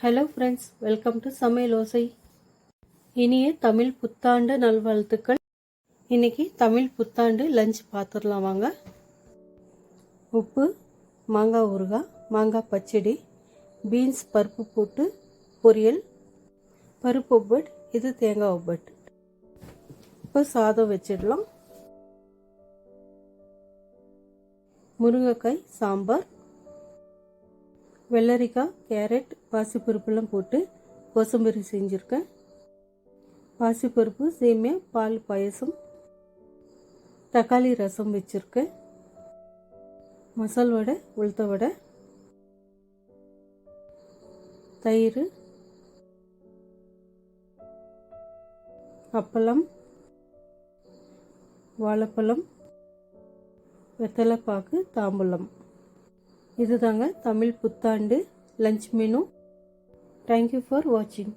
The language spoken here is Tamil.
ஹலோ ஃப்ரெண்ட்ஸ், வெல்கம் டு சமையல் ஓசை. இனிய தமிழ் புத்தாண்டு நல்வாழ்த்துக்கள். இன்னைக்கு தமிழ் புத்தாண்டு லஞ்ச் பார்த்துடலாம் வாங்க. உப்பு, மாங்காய் ஊறுகாய், மாங்காய் பச்சடி, பீன்ஸ் பருப்பு போட்டு பொரியல், பருப்பு ஒப்பட், இது தேங்காய் ஒப்பட். இப்போ சாதம் வச்சிடலாம். முருங்கைக்காய் சாம்பார், வெள்ளரிக்காய், கேரட், பாசிப்பருப்புலாம் போட்டு கோசம்பரி செஞ்சுருக்கேன். பாசிப்பருப்பு, சேமியா, பால் பாயசம், தக்காளி ரசம் வச்சுருக்கேன். மசால் வடை, உளுத்த வடை, தயிர், அப்பளம், வாழைப்பழம், வெத்தலைப்பாக்கு, தாம்பூலம். இதுதாங்க தமிழ் புத்தாண்டு லஞ்ச் மெனு. தேங்க்யூ ஃபார் வாட்சிங்.